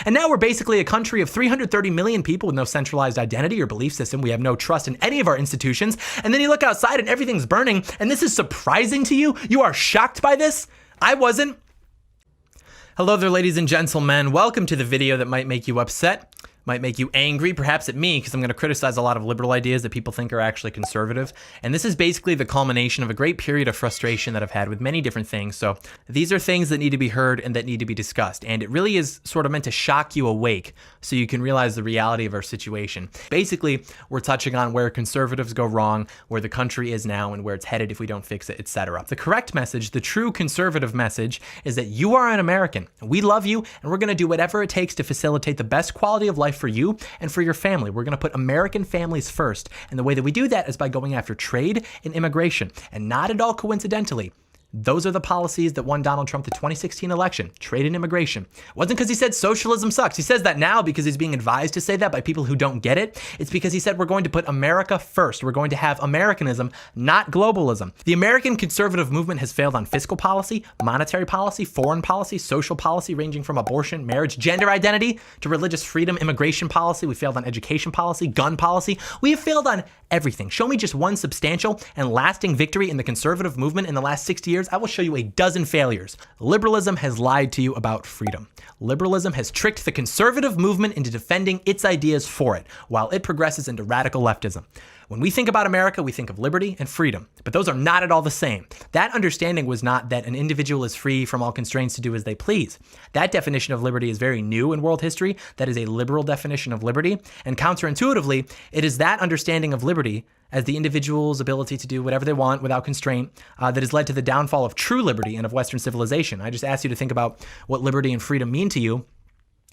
And now we're basically a country of 330 million people with no centralized identity or belief system. We have no trust in any of our institutions. And then you look outside and everything's burning, and this is surprising to you? You are shocked by this? I wasn't. Hello there, ladies and gentlemen. Welcome to the video that might make you upset, might make you angry, perhaps at me, because I'm going to criticize a lot of liberal ideas that people think are actually conservative. And this is basically the culmination of a great period of frustration that I've had with many different things. So these are things that need to be heard and that need to be discussed. And it really is sort of meant to shock you awake so you can realize the reality of our situation. Basically, we're touching on where conservatives go wrong, where the country is now, and where it's headed if we don't fix it, etc. The correct message, the true conservative message, is that you are an American. We love you, and we're going to do whatever it takes to facilitate the best quality of life for you and for your family. We're going to put American families first. And the way that we do that is by going after trade and immigration. And not at all coincidentally, those are the policies that won Donald Trump the 2016 election, trade and immigration. It wasn't because he said socialism sucks. He says that now because he's being advised to say that by people who don't get it. It's because he said we're going to put America first. We're going to have Americanism, not globalism. The American conservative movement has failed on fiscal policy, monetary policy, foreign policy, social policy, ranging from abortion, marriage, gender identity, to religious freedom, immigration policy. We failed on education policy, gun policy. We have failed on everything. Show me just one substantial and lasting victory in the conservative movement in the last 60 years. I will show you a dozen failures. Liberalism has lied to you about freedom. Liberalism has tricked the conservative movement into defending its ideas for it, while it progresses into radical leftism. When we think about America, we think of liberty and freedom, but those are not at all the same. That understanding was not that an individual is free from all constraints to do as they please. That definition of liberty is very new in world history. That is a liberal definition of liberty. And counterintuitively, it is that understanding of liberty as the individual's ability to do whatever they want without constraint that has led to the downfall of true liberty and of Western civilization. I just asked you to think about what liberty and freedom mean to you.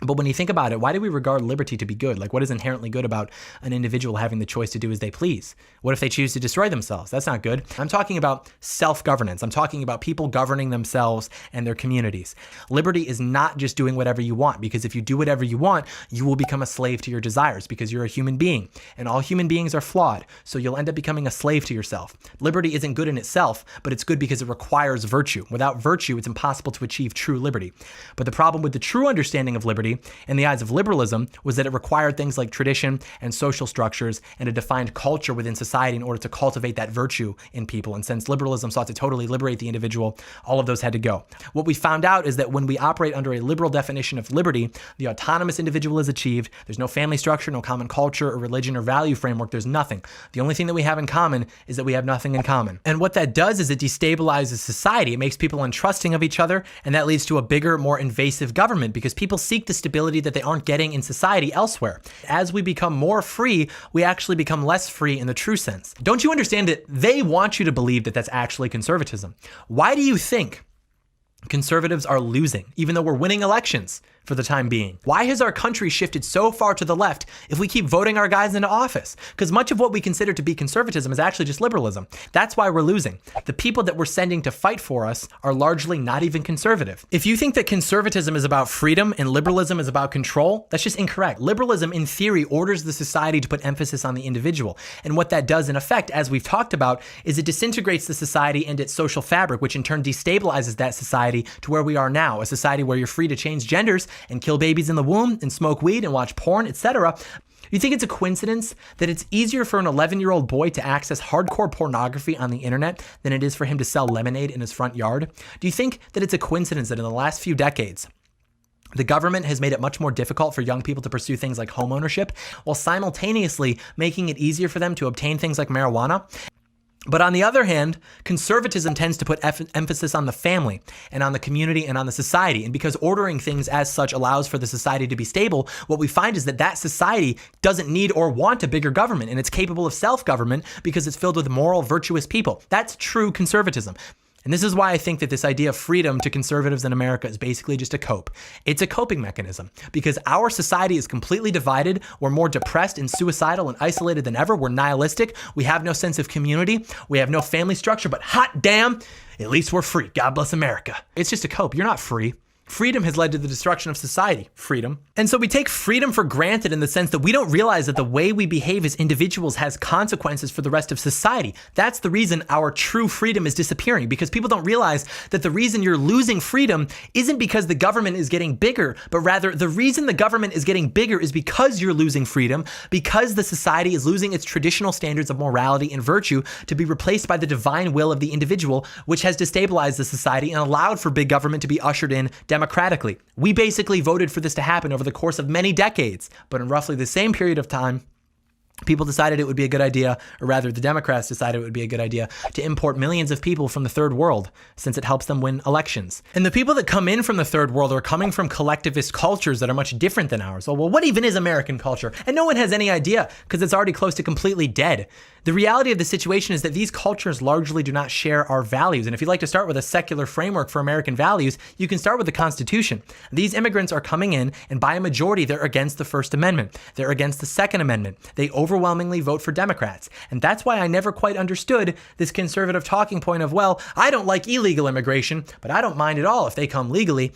But when you think about it, why do we regard liberty to be good? Like, what is inherently good about an individual having the choice to do as they please? What if they choose to destroy themselves? That's not good. I'm talking about self-governance. I'm talking about people governing themselves and their communities. Liberty is not just doing whatever you want, because if you do whatever you want, you will become a slave to your desires because you're a human being, and all human beings are flawed. So you'll end up becoming a slave to yourself. Liberty isn't good in itself, but it's good because it requires virtue. Without virtue, it's impossible to achieve true liberty. But the problem with the true understanding of liberty in the eyes of liberalism was that it required things like tradition and social structures and a defined culture within society in order to cultivate that virtue in people. And since liberalism sought to totally liberate the individual, all of those had to go. What we found out is that when we operate under a liberal definition of liberty, the autonomous individual is achieved. There's no family structure, no common culture or religion or value framework. There's nothing. The only thing that we have in common is that we have nothing in common. And what that does is it destabilizes society. It makes people untrusting of each other, and that leads to a bigger, more invasive government because people seek the stability that they aren't getting in society elsewhere. As we become more free, we actually become less free in the true sense. Don't you understand that they want you to believe that that's actually conservatism? Why do you think conservatives are losing, even though we're winning elections for the time being? Why has our country shifted so far to the left if we keep voting our guys into office? Because much of what we consider to be conservatism is actually just liberalism. That's why we're losing. The people that we're sending to fight for us are largely not even conservative. If you think that conservatism is about freedom and liberalism is about control, that's just incorrect. Liberalism, in theory, orders the society to put emphasis on the individual. And what that does, in effect, as we've talked about, is it disintegrates the society and its social fabric, which in turn destabilizes that society to where we are now, a society where you're free to change genders and kill babies in the womb and smoke weed and watch porn, etc. You think it's a coincidence that it's easier for an 11-year-old boy to access hardcore pornography on the internet than it is for him to sell lemonade in his front yard? Do you think that it's a coincidence that in the last few decades, the government has made it much more difficult for young people to pursue things like homeownership, while simultaneously making it easier for them to obtain things like marijuana? But on the other hand, conservatism tends to put emphasis on the family and on the community and on the society. And because ordering things as such allows for the society to be stable, what we find is that that society doesn't need or want a bigger government, and it's capable of self-government because it's filled with moral, virtuous people. That's true conservatism. And this is why I think that this idea of freedom to conservatives in America is basically just a cope. It's a coping mechanism because our society is completely divided. We're more depressed and suicidal and isolated than ever. We're nihilistic. We have no sense of community. We have no family structure, but hot damn, at least we're free. God bless America. It's just a cope. You're not free. Freedom has led to the destruction of society. Freedom. And so we take freedom for granted in the sense that we don't realize that the way we behave as individuals has consequences for the rest of society. That's the reason our true freedom is disappearing, because people don't realize that the reason you're losing freedom isn't because the government is getting bigger, but rather the reason the government is getting bigger is because you're losing freedom, because the society is losing its traditional standards of morality and virtue to be replaced by the divine will of the individual, which has destabilized the society and allowed for big government to be ushered in democratically. We basically voted for this to happen over the course of many decades, but in roughly the same period of time, people decided it would be a good idea, or rather the Democrats decided it would be a good idea, to import millions of people from the third world, since it helps them win elections. And the people that come in from the third world are coming from collectivist cultures that are much different than ours. Well, what even is American culture? And no one has any idea, because it's already close to completely dead. The reality of the situation is that these cultures largely do not share our values. And if you'd like to start with a secular framework for American values, you can start with the Constitution. These immigrants are coming in, and by a majority, they're against the First Amendment. They're against the Second Amendment. They overwhelmingly vote for Democrats. And that's why I never quite understood this conservative talking point of, well, I don't like illegal immigration, but I don't mind at all if they come legally.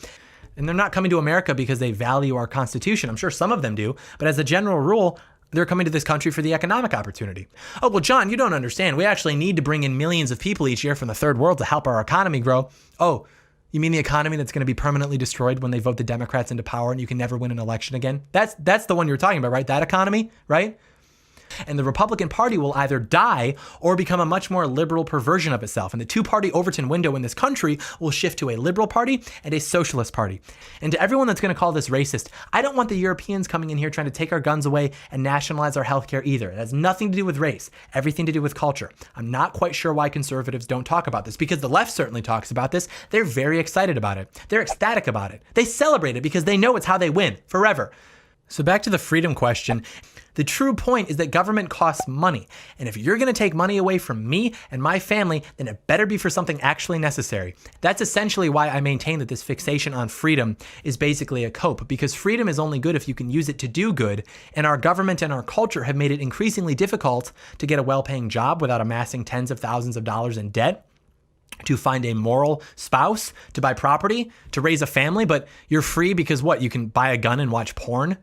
And they're not coming to America because they value our Constitution. I'm sure some of them do, but as a general rule, they're coming to this country for the economic opportunity. Oh, well, John, you don't understand. We actually need to bring in millions of people each year from the third world to help our economy grow. Oh, you mean the economy that's going to be permanently destroyed when they vote the Democrats into power and you can never win an election again? That's the one you're talking about, right? That economy, right? And the Republican Party will either die or become a much more liberal perversion of itself. And the two-party Overton window in this country will shift to a liberal party and a socialist party. And to everyone that's going to call this racist, I don't want the Europeans coming in here trying to take our guns away and nationalize our healthcare either. It has nothing to do with race, everything to do with culture. I'm not quite sure why conservatives don't talk about this, because the left certainly talks about this. They're very excited about it. They're ecstatic about it. They celebrate it because they know it's how they win forever. So back to the freedom question. The true point is that government costs money. And if you're going to take money away from me and my family, then it better be for something actually necessary. That's essentially why I maintain that this fixation on freedom is basically a cope, because freedom is only good if you can use it to do good. And our government and our culture have made it increasingly difficult to get a well-paying job without amassing tens of thousands of dollars in debt, to find a moral spouse, to buy property, to raise a family. But you're free because what? You can buy a gun and watch porn?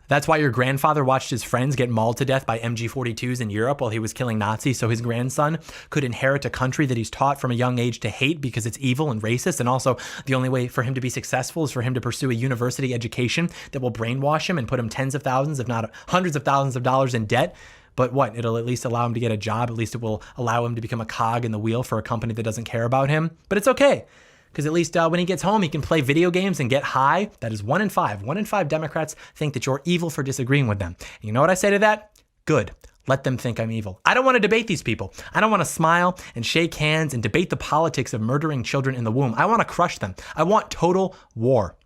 That's why your grandfather watched his friends get mauled to death by MG42s in Europe while he was killing Nazis, so his grandson could inherit a country that he's taught from a young age to hate because it's evil and racist. And also, the only way for him to be successful is for him to pursue a university education that will brainwash him and put him tens of thousands, if not hundreds of thousands of dollars in debt. But what? It'll at least allow him to get a job. At least it will allow him to become a cog in the wheel for a company that doesn't care about him. But it's okay, because at least when he gets home, he can play video games and get high. That is 1 in 5. 1 in 5 Democrats think that you're evil for disagreeing with them. And you know what I say to that? Good. Let them think I'm evil. I don't want to debate these people. I don't want to smile and shake hands and debate the politics of murdering children in the womb. I want to crush them. I want total war.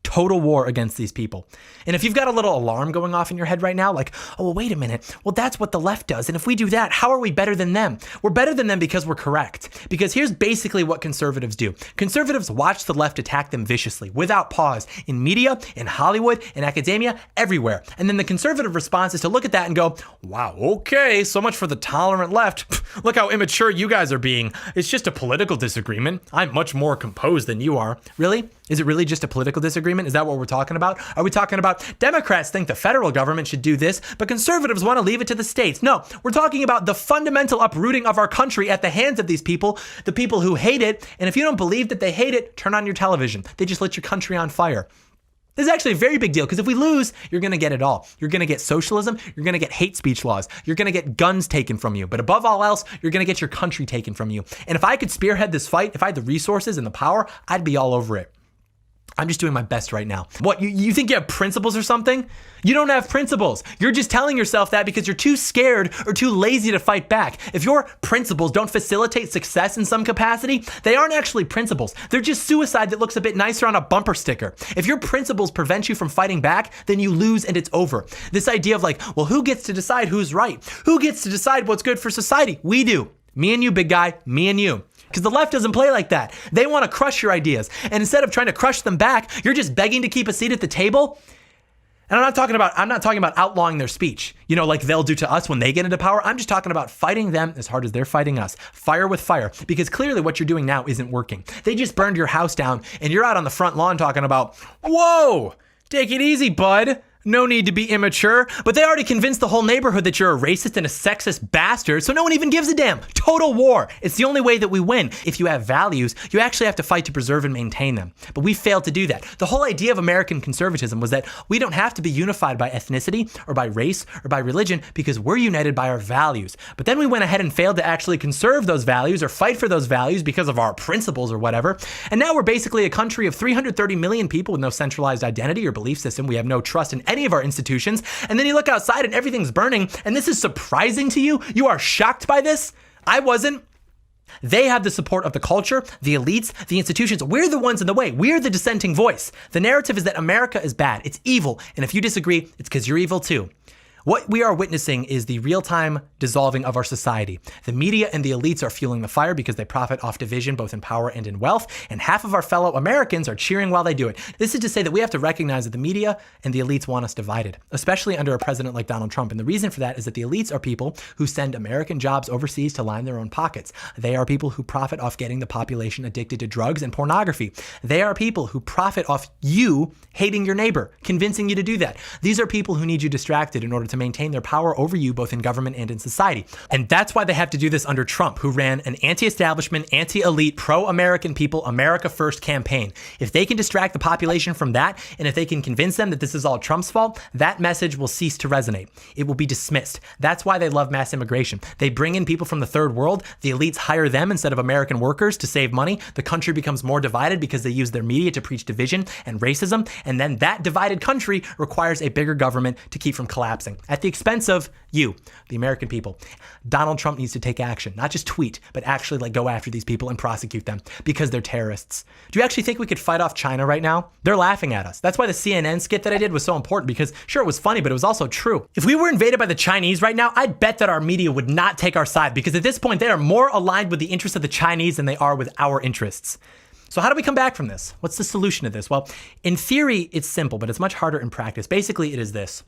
Total war against these people. And if you've got a little alarm going off in your head right now, like, oh, well, wait a minute. Well, that's what the left does. And if we do that, how are we better than them? We're better than them because we're correct. Because here's basically what conservatives do. Conservatives watch the left attack them viciously, without pause, in media, in Hollywood, in academia, everywhere. And then the conservative response is to look at that and go, wow, okay, so much for the tolerant left. Look how immature you guys are being. It's just a political disagreement. I'm much more composed than you are. Really? Is it really just a political disagreement? Is that what we're talking about? Are we talking about Democrats think the federal government should do this, but conservatives want to leave it to the states? No, we're talking about the fundamental uprooting of our country at the hands of these people, the people who hate it. And if you don't believe that they hate it, turn on your television. They just lit your country on fire. This is actually a very big deal, because if we lose, you're going to get it all. You're going to get socialism. You're going to get hate speech laws. You're going to get guns taken from you. But above all else, you're going to get your country taken from you. And if I could spearhead this fight, if I had the resources and the power, I'd be all over it. I'm just doing my best right now. What, you think you have principles or something? You don't have principles. You're just telling yourself that because you're too scared or too lazy to fight back. If your principles don't facilitate success in some capacity, they aren't actually principles. They're just suicide that looks a bit nicer on a bumper sticker. If your principles prevent you from fighting back, then you lose and it's over. This idea of like, well, who gets to decide who's right? Who gets to decide what's good for society? We do. Me and you, big guy. Me and you. Because the left doesn't play like that. They want to crush your ideas. And instead of trying to crush them back, you're just begging to keep a seat at the table. And I'm not talking about outlawing their speech, like they'll do to us when they get into power. I'm just talking about fighting them as hard as they're fighting us. Fire with fire, because clearly what you're doing now isn't working. They just burned your house down and you're out on the front lawn talking about, whoa, take it easy, bud. No need to be immature, but they already convinced the whole neighborhood that you're a racist and a sexist bastard, so no one even gives a damn. Total war. It's the only way that we win. If you have values, you actually have to fight to preserve and maintain them. But we failed to do that. The whole idea of American conservatism was that we don't have to be unified by ethnicity or by race or by religion because we're united by our values. But then we went ahead and failed to actually conserve those values or fight for those values because of our principles or whatever. And now we're basically a country of 330 million people with no centralized identity or belief system. We have no trust in any of our institutions. And then you look outside and everything's burning. And this is surprising to you? You are shocked by this? I wasn't. They have the support of the culture, the elites, the institutions. We're the ones in the way. We're the dissenting voice. The narrative is that America is bad. It's evil. And if you disagree, it's because you're evil too. What we are witnessing is the real-time dissolving of our society. The media and the elites are fueling the fire because they profit off division, both in power and in wealth, and half of our fellow Americans are cheering while they do it. This is to say that we have to recognize that the media and the elites want us divided, especially under a president like Donald Trump. And the reason for that is that the elites are people who send American jobs overseas to line their own pockets. They are people who profit off getting the population addicted to drugs and pornography. They are people who profit off you hating your neighbor, convincing you to do that. These are people who need you distracted in order to maintain their power over you both in government and in society. And that's why they have to do this under Trump, who ran an anti-establishment, anti-elite, pro-American people, America First campaign. If they can distract the population from that, and if they can convince them that this is all Trump's fault, that message will cease to resonate. It will be dismissed. That's why they love mass immigration. They bring in people from the third world. The elites hire them instead of American workers to save money. The country becomes more divided because they use their media to preach division and racism. And then that divided country requires a bigger government to keep from collapsing at the expense of you, the American people. Donald Trump needs to take action, not just tweet, but actually go after these people and prosecute them because they're terrorists. Do you actually think we could fight off China right now? They're laughing at us. That's why the CNN skit that I did was so important, because sure, it was funny, but it was also true. If we were invaded by the Chinese right now, I'd bet that our media would not take our side, because at this point, they are more aligned with the interests of the Chinese than they are with our interests. So how do we come back from this? What's the solution to this? Well, in theory, it's simple, but it's much harder in practice. Basically, it is this.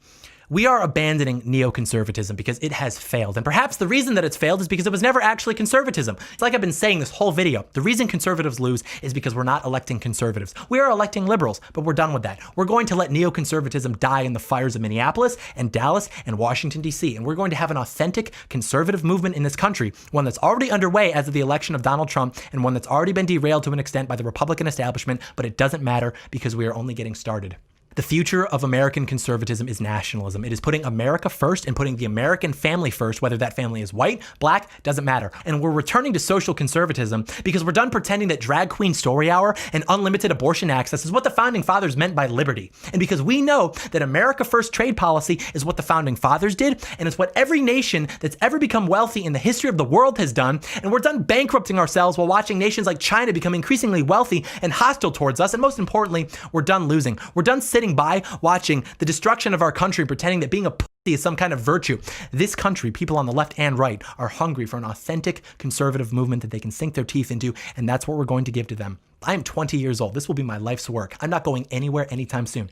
We are abandoning neoconservatism because it has failed. And perhaps the reason that it's failed is because it was never actually conservatism. It's like I've been saying this whole video. The reason conservatives lose is because we're not electing conservatives. We are electing liberals, but we're done with that. We're going to let neoconservatism die in the fires of Minneapolis and Dallas and Washington, D.C. And we're going to have an authentic conservative movement in this country, one that's already underway as of the election of Donald Trump, and one that's already been derailed to an extent by the Republican establishment, but it doesn't matter because we are only getting started. The future of American conservatism is nationalism. It is putting America first and putting the American family first, whether that family is white, black, doesn't matter. And we're returning to social conservatism because we're done pretending that drag queen story hour and unlimited abortion access is what the founding fathers meant by liberty. And because we know that America First trade policy is what the founding fathers did, and it's what every nation that's ever become wealthy in the history of the world has done, and we're done bankrupting ourselves while watching nations like China become increasingly wealthy and hostile towards us, and most importantly, we're done losing. We're done sitting by watching the destruction of our country, pretending that being a pussy is some kind of virtue. This country, people on the left and right, are hungry for an authentic conservative movement that they can sink their teeth into, and that's what we're going to give to them. I am 20 years old. This will be my life's work. I'm not going anywhere anytime soon.